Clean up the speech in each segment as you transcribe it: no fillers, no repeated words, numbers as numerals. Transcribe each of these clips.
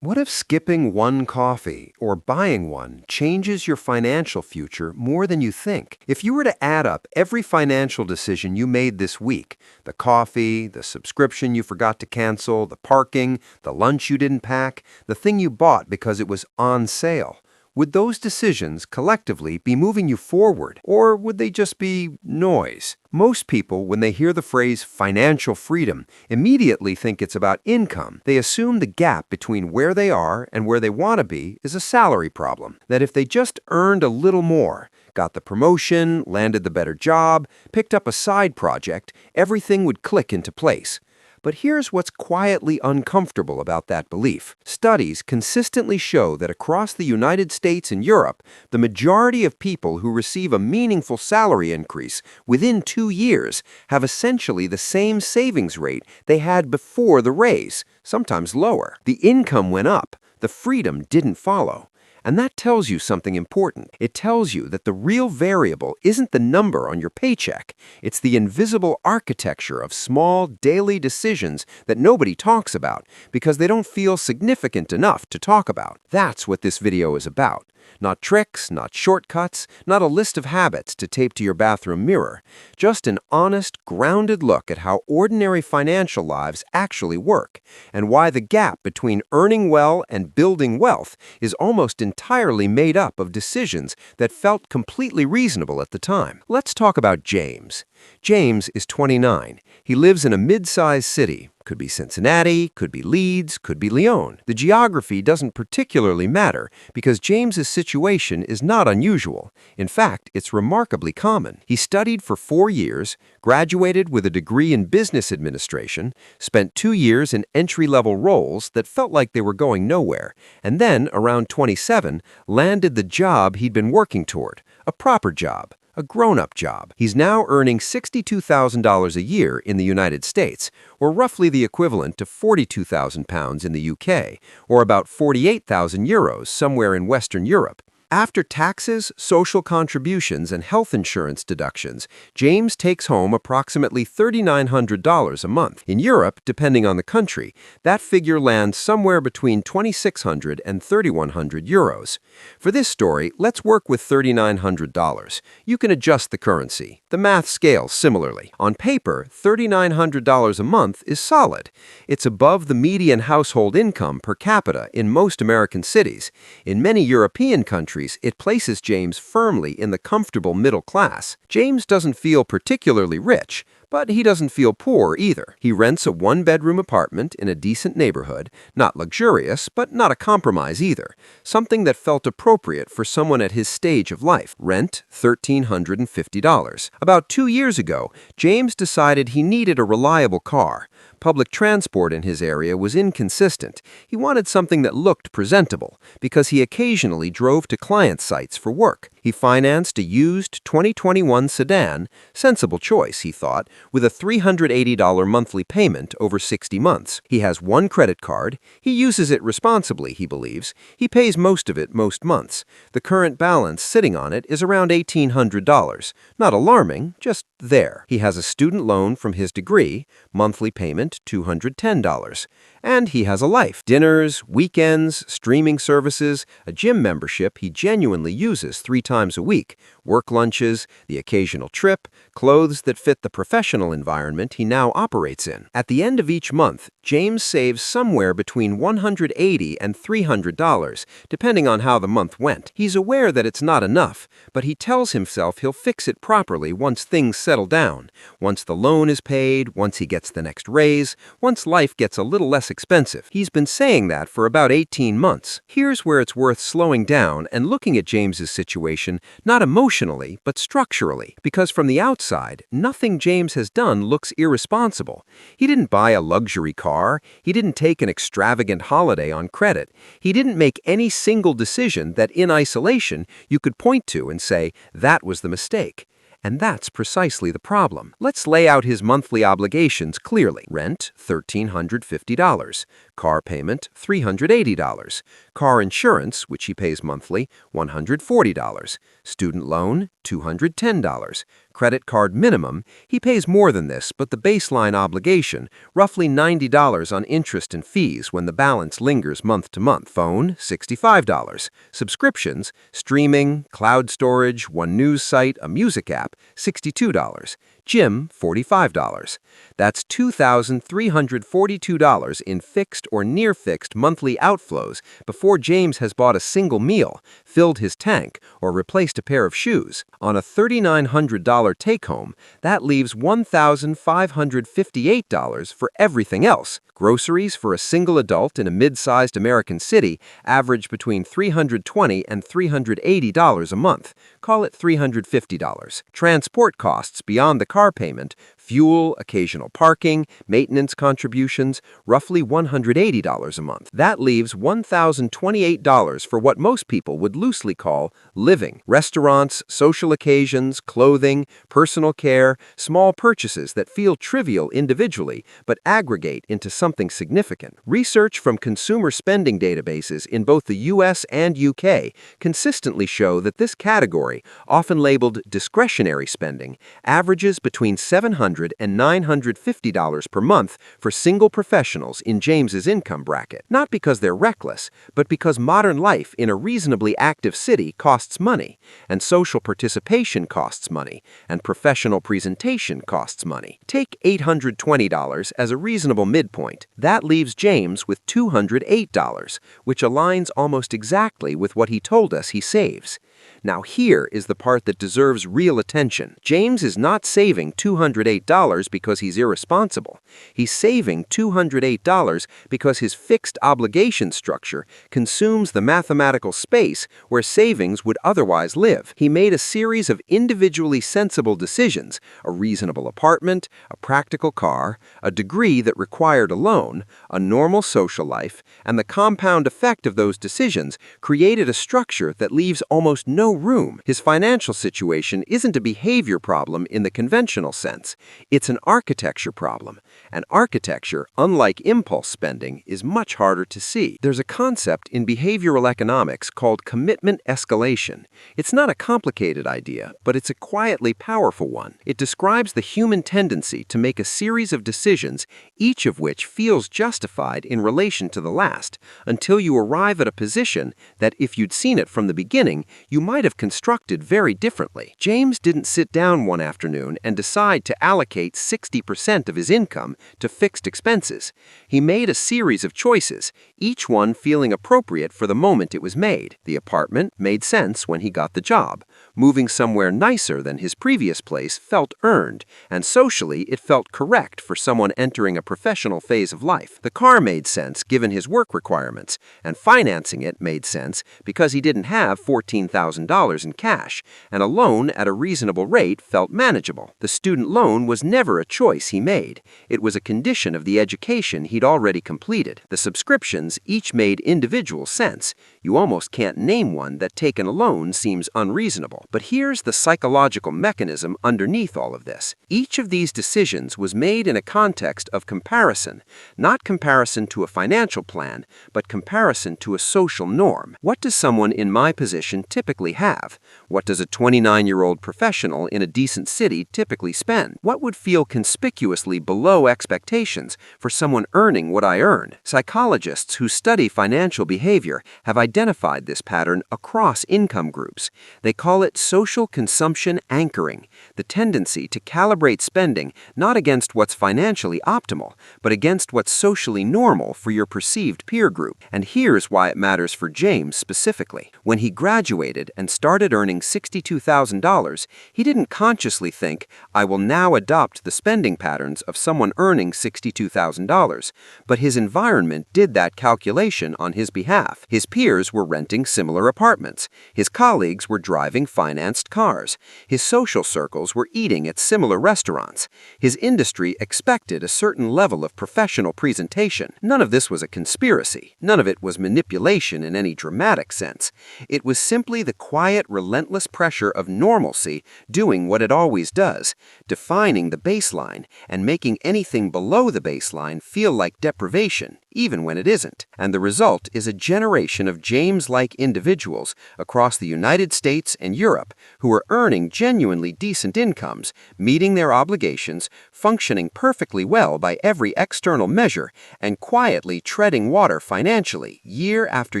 What if skipping one coffee or buying one changes your financial future more than you think? If you were to add up every financial decision you made this week, the coffee, the subscription you forgot to cancel, the parking, the lunch you didn't pack, the thing you bought because it was on sale, would those decisions collectively be moving you forward, or would they just be noise? Most people, when they hear the phrase financial freedom, immediately think it's about income. They assume the gap between where they are and where they want to be is a salary problem, that if they just earned a little more, got the promotion, landed the better job, picked up a side project, everything would click into place. But here's what's quietly uncomfortable about that belief. Studies consistently show that across the United States and Europe, the majority of people who receive a meaningful salary increase within 2 years have essentially the same savings rate they had before the raise, sometimes lower. The income went up, the freedom didn't follow. And that tells you something important. It tells you that the real variable isn't the number on your paycheck. It's the invisible architecture of small, daily decisions that nobody talks about because they don't feel significant enough to talk about. That's what this video is about. Not tricks, not shortcuts, not a list of habits to tape to your bathroom mirror. Just an honest, grounded look at how ordinary financial lives actually work, and why the gap between earning well and building wealth is almost entirely made up of decisions that felt completely reasonable at the time. Let's talk about James. James is 29. He lives in a mid-sized city. Could be Cincinnati, could be Leeds, could be Lyon. The geography doesn't particularly matter because James's situation is not unusual. In fact, it's remarkably common. He studied for 4 years, graduated with a degree in business administration, spent 2 years in entry-level roles that felt like they were going nowhere, and then, around 27, landed the job he'd been working toward, a proper job. A grown-up job. He's now earning $62,000 a year in the United States, or roughly the equivalent to £42,000 in the UK, or about 48,000 euros somewhere in Western Europe. After taxes, social contributions, and health insurance deductions, James takes home approximately $3,900 a month. In Europe, depending on the country, that figure lands somewhere between 2,600 and 3,100 euros. For this story, let's work with $3,900. You can adjust the currency. The math scales similarly. On paper, $3,900 a month is solid. It's above the median household income per capita in most American cities. In many European countries, it places James firmly in the comfortable middle class. James doesn't feel particularly rich, but he doesn't feel poor either. He rents a one-bedroom apartment in a decent neighborhood, not luxurious, but not a compromise either, something that felt appropriate for someone at his stage of life. Rent, $1,350. About 2 years ago, James decided he needed a reliable car. Public transport in his area was inconsistent. He wanted something that looked presentable, because he occasionally drove to client sites for work. He financed a used 2021 sedan, sensible choice, he thought, with a $380 monthly payment over 60 months. He has one credit card. He uses it responsibly, he believes. He pays most of it most months. The current balance sitting on it is around $1,800. Not alarming, just there. He has a student loan from his degree, monthly payment $210. And he has a life. Dinners, weekends, streaming services, a gym membership he genuinely uses 3 times a week, work lunches, the occasional trip, clothes that fit the professional environment he now operates in. At the end of each month, James saves somewhere between $180 and $300, depending on how the month went. He's aware that it's not enough, but he tells himself he'll fix it properly once things settle down, once the loan is paid, once he gets the next raise, once life gets a little less expensive. He's been saying that for about 18 months. Here's where it's worth slowing down and looking at James's situation not emotionally, but structurally, because from the outside, nothing James has done looks irresponsible. He didn't buy a luxury car. He didn't take an extravagant holiday on credit. He didn't make any single decision that in isolation you could point to and say, that was the mistake. And that's precisely the problem. Let's lay out his monthly obligations clearly. Rent, $1,350. Car payment, $380. Car insurance, which he pays monthly, $140. Student loan, $210. Credit card minimum, he pays more than this, but the baseline obligation, roughly $90 on interest and fees when the balance lingers month to month. Phone, $65. Subscriptions, streaming, cloud storage, one news site, a music app, $62. Gym, $45. That's $2,342 in fixed or near-fixed monthly outflows before James has bought a single meal, filled his tank, or replaced a pair of shoes. On a $3,900 take-home, that leaves $1,558 for everything else. Groceries for a single adult in a mid-sized American city average between $320 and $380 a month. Call it $350. Transport costs beyond the car payment, fuel, occasional parking, maintenance contributions, roughly $180 a month. That leaves $1,028 for what most people would loosely call living. Restaurants, social occasions, clothing, personal care, small purchases that feel trivial individually but aggregate into something significant. Research from consumer spending databases in both the US and UK consistently show that this category, often labeled discretionary spending, averages between $700 and $950 per month for single professionals in James's income bracket. Not because they're reckless, but because modern life in a reasonably active city costs money, and social participation costs money, and professional presentation costs money. Take $820 as a reasonable midpoint. That leaves James with $208, which aligns almost exactly with what he told us he saves. Now here is the part that deserves real attention. James is not saving $208 because he's irresponsible. He's saving $208 because his fixed obligation structure consumes the mathematical space where savings would otherwise live. He made a series of individually sensible decisions: a reasonable apartment, a practical car, a degree that required a loan, a normal social life, and the compound effect of those decisions created a structure that leaves almost no room. His financial situation isn't a behavior problem in the conventional sense. It's an architecture problem. And architecture, unlike impulse spending, is much harder to see. There's a concept in behavioral economics called commitment escalation. It's not a complicated idea, but it's a quietly powerful one. It describes the human tendency to make a series of decisions, each of which feels justified in relation to the last, until you arrive at a position that, if you'd seen it from the beginning, you might have constructed very differently. James didn't sit down one afternoon and decide to allocate 60% of his income to fixed expenses. He made a series of choices, each one feeling appropriate for the moment it was made. The apartment made sense when he got the job. Moving somewhere nicer than his previous place felt earned, and socially it felt correct for someone entering a professional phase of life. The car made sense given his work requirements, and financing it made sense because he didn't have $14,000 in cash, and a loan at a reasonable rate felt manageable. The student loan was never a choice he made. It was a condition of the education he'd already completed. The subscriptions each made individual sense. You almost can't name one that, taken alone, seems unreasonable. But here's the psychological mechanism underneath all of this. Each of these decisions was made in a context of comparison, not comparison to a financial plan, but comparison to a social norm. What does someone in my position typically have? What does a 29-year-old professional in a decent city typically spend? What would feel conspicuously below expectations for someone earning what I earn? Psychologists who study financial behavior have identified this pattern across income groups. They call it social consumption anchoring, the tendency to calibrate spending not against what's financially optimal, but against what's socially normal for your perceived peer group. And here's why it matters for James specifically. When he graduated and started earning $62,000, he didn't consciously think, I will now adopt the spending patterns of someone earning $62,000, but his environment did that calculation on his behalf. His peers were renting similar apartments. His colleagues were driving financed cars. His social circles were eating at similar restaurants. His industry expected a certain level of professional presentation. None of this was a conspiracy. None of it was manipulation in any dramatic sense. It was simply the quiet, relentless pressure of normalcy doing what it always does, defining the baseline and making anything below the baseline feel like deprivation, even when it isn't. And the result is a generation of James-like individuals across the United States and Europe who are earning genuinely decent incomes, meeting their obligations, functioning perfectly well by every external measure, and quietly treading water financially year after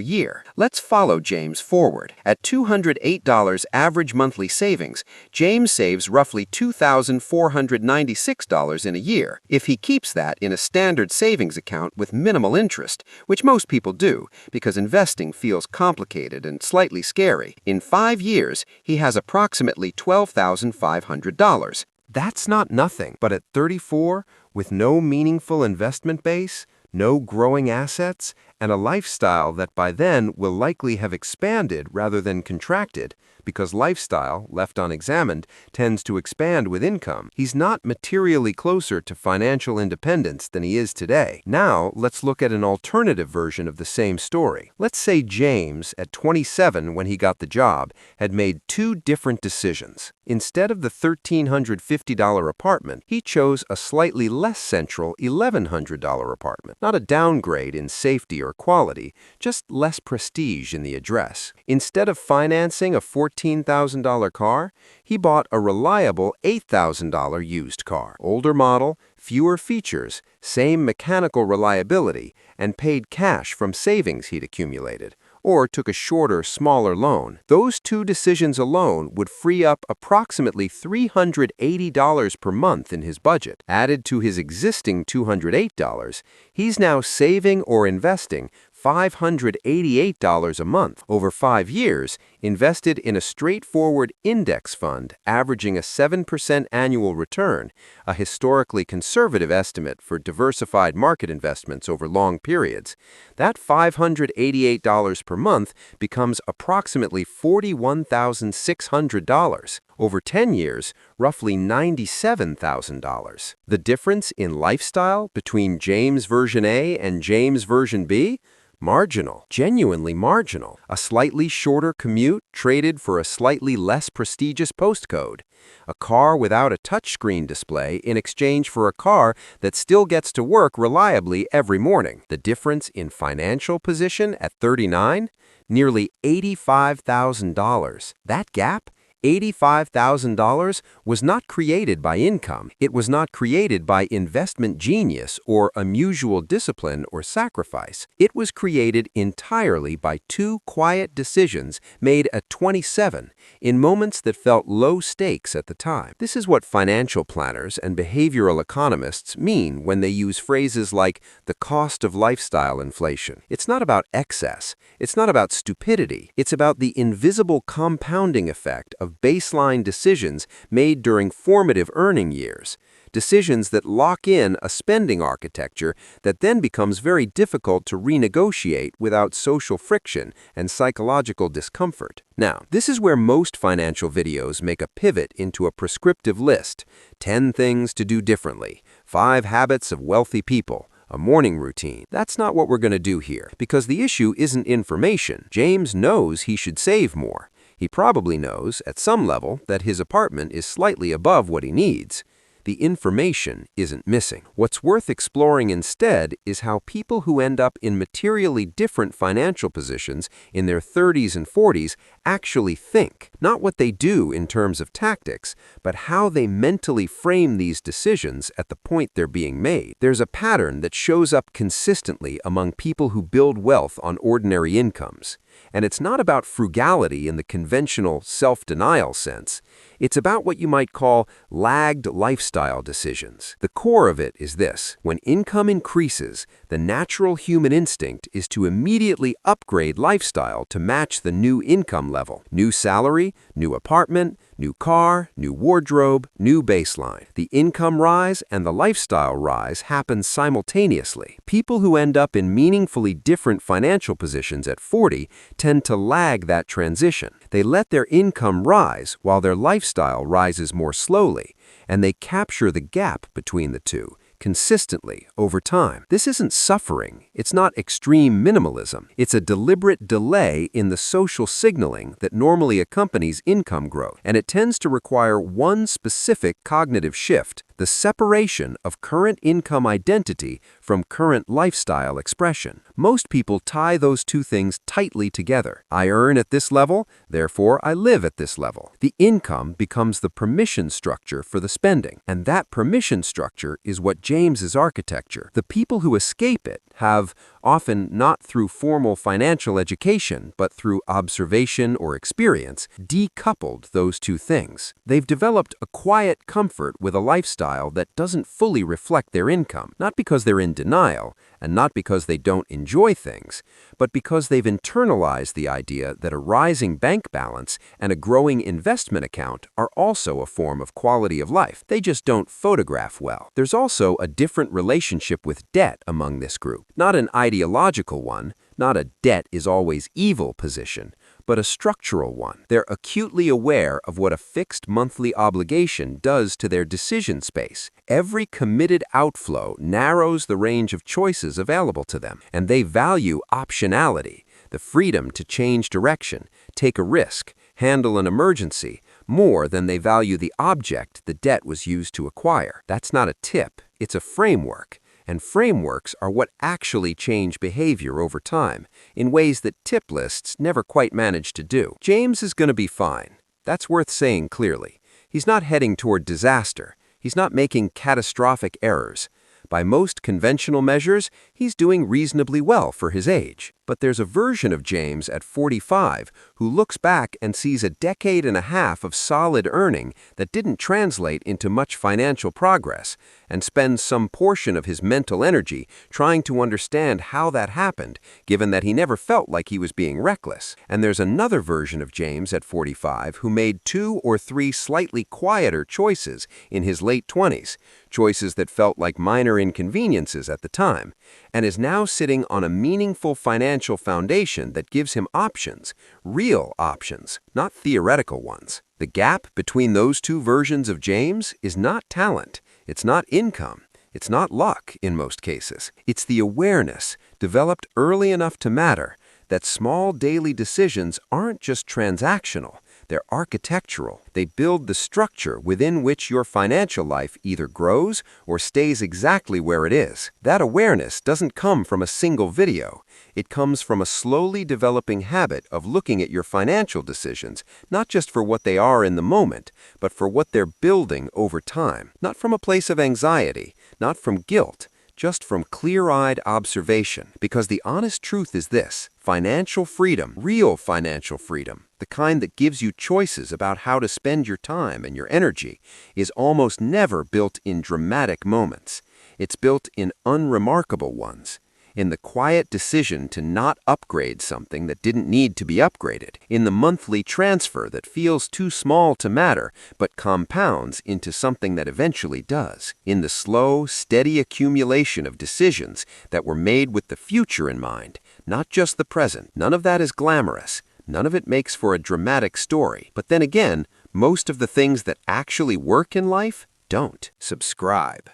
year. Let's follow James forward. At $208 average monthly savings, James saves roughly $2,496 in a year. If he keeps that in a standard savings account with minimal interest, which most people do because investing feels complicated and slightly scary, in 5 years he has approximately $12,500. That's not nothing, but at 34, with no meaningful investment base, no growing assets, and a lifestyle that by then will likely have expanded rather than contracted, because lifestyle, left unexamined, tends to expand with income, he's not materially closer to financial independence than he is today. Now, let's look at an alternative version of the same story. Let's say James, at 27 when he got the job, had made 2 different decisions. Instead of the $1,350 apartment, he chose a slightly less central $1,100 apartment. Not a downgrade in safety or quality, just less prestige in the address. Instead of financing a $14,000 car, he bought a reliable $8,000 used car. Older model, fewer features, same mechanical reliability, and paid cash from savings he'd accumulated, or took a shorter, smaller loan. Those 2 decisions alone would free up approximately $380 per month in his budget. Added to his existing $208, he's now saving or investing $588 a month. Over 5 years, invested in a straightforward index fund averaging a 7% annual return, a historically conservative estimate for diversified market investments over long periods. That $588 per month becomes approximately $41,600. Over 10 years, roughly $97,000. The difference in lifestyle between James version A and James version B? Marginal, genuinely marginal. A slightly shorter commute traded for a slightly less prestigious postcode. A car without a touchscreen display in exchange for a car that still gets to work reliably every morning. The difference in financial position at 39? Nearly $85,000. That gap? $85,000 was not created by income. It was not created by investment genius or unusual discipline or sacrifice. It was created entirely by 2 quiet decisions made at 27 in moments that felt low stakes at the time. This is what financial planners and behavioral economists mean when they use phrases like the cost of lifestyle inflation. It's not about excess. It's not about stupidity. It's about the invisible compounding effect of baseline decisions made during formative earning years, decisions that lock in a spending architecture that then becomes very difficult to renegotiate without social friction and psychological discomfort. Now, this is where most financial videos make a pivot into a prescriptive list: 10 things to do differently, 5 habits of wealthy people, a morning routine. That's not what we're going to do here, because the issue isn't information. James knows he should save more. He probably knows, at some level, that his apartment is slightly above what he needs. The information isn't missing. What's worth exploring instead is how people who end up in materially different financial positions in their 30s and 40s actually think. Not what they do in terms of tactics, but how they mentally frame these decisions at the point they're being made. There's a pattern that shows up consistently among people who build wealth on ordinary incomes. And it's not about frugality in the conventional self-denial sense. It's about what you might call lagged lifestyle decisions. The core of it is this: when income increases, the natural human instinct is to immediately upgrade lifestyle to match the new income level. New salary, new apartment, new car, new wardrobe, new baseline. The income rise and the lifestyle rise happen simultaneously. People who end up in meaningfully different financial positions at 40 tend to lag that transition. They let their income rise while their lifestyle rises more slowly, and they capture the gap between the two consistently over time. This isn't suffering. It's not extreme minimalism. It's a deliberate delay in the social signaling that normally accompanies income growth, and it tends to require one specific cognitive shift: the separation of current income identity from current lifestyle expression. Most people tie those two things tightly together. I earn at this level, therefore I live at this level. The income becomes the permission structure for the spending, and that permission structure is what James's architecture. The people who escape it have, often not through formal financial education, but through observation or experience, decoupled those two things. They've developed a quiet comfort with a lifestyle that doesn't fully reflect their income, not because they're in denial, and not because they don't enjoy things, but because they've internalized the idea that a rising bank balance and a growing investment account are also a form of quality of life. They just don't photograph well. There's also a different relationship with debt among this group. Not an ideological one, not a debt is always evil position, but a structural one. They're acutely aware of what a fixed monthly obligation does to their decision space. Every committed outflow narrows the range of choices available to them, and they value optionality, the freedom to change direction, take a risk, handle an emergency, more than they value the object the debt was used to acquire. That's not a tip, it's a framework. And frameworks are what actually change behavior over time, in ways that tip lists never quite manage to do. James is going to be fine. That's worth saying clearly. He's not heading toward disaster. He's not making catastrophic errors. By most conventional measures, he's doing reasonably well for his age. But there's a version of James at 45 who looks back and sees a decade and a half of solid earning that didn't translate into much financial progress, and spends some portion of his mental energy trying to understand how that happened, given that he never felt like he was being reckless. And there's another version of James at 45 who made 2 or 3 slightly quieter choices in his late 20s, choices that felt like minor inconveniences at the time, and is now sitting on a meaningful financial foundation that gives him options, real options, not theoretical ones. The gap between those two versions of James is not talent, it's not income, it's not luck in most cases. It's the awareness, developed early enough to matter, that small daily decisions aren't just transactional, they're architectural. They build the structure within which your financial life either grows or stays exactly where it is. That awareness doesn't come from a single video. It comes from a slowly developing habit of looking at your financial decisions, not just for what they are in the moment, but for what they're building over time. Not from a place of anxiety, not from guilt, just from clear-eyed observation. Because the honest truth is this: financial freedom, real financial freedom, the kind that gives you choices about how to spend your time and your energy, is almost never built in dramatic moments. It's built in unremarkable ones. In the quiet decision to not upgrade something that didn't need to be upgraded, in the monthly transfer that feels too small to matter but compounds into something that eventually does, in the slow, steady accumulation of decisions that were made with the future in mind, not just the present. None of that is glamorous. None of it makes for a dramatic story. But then again, most of the things that actually work in life don't. Subscribe.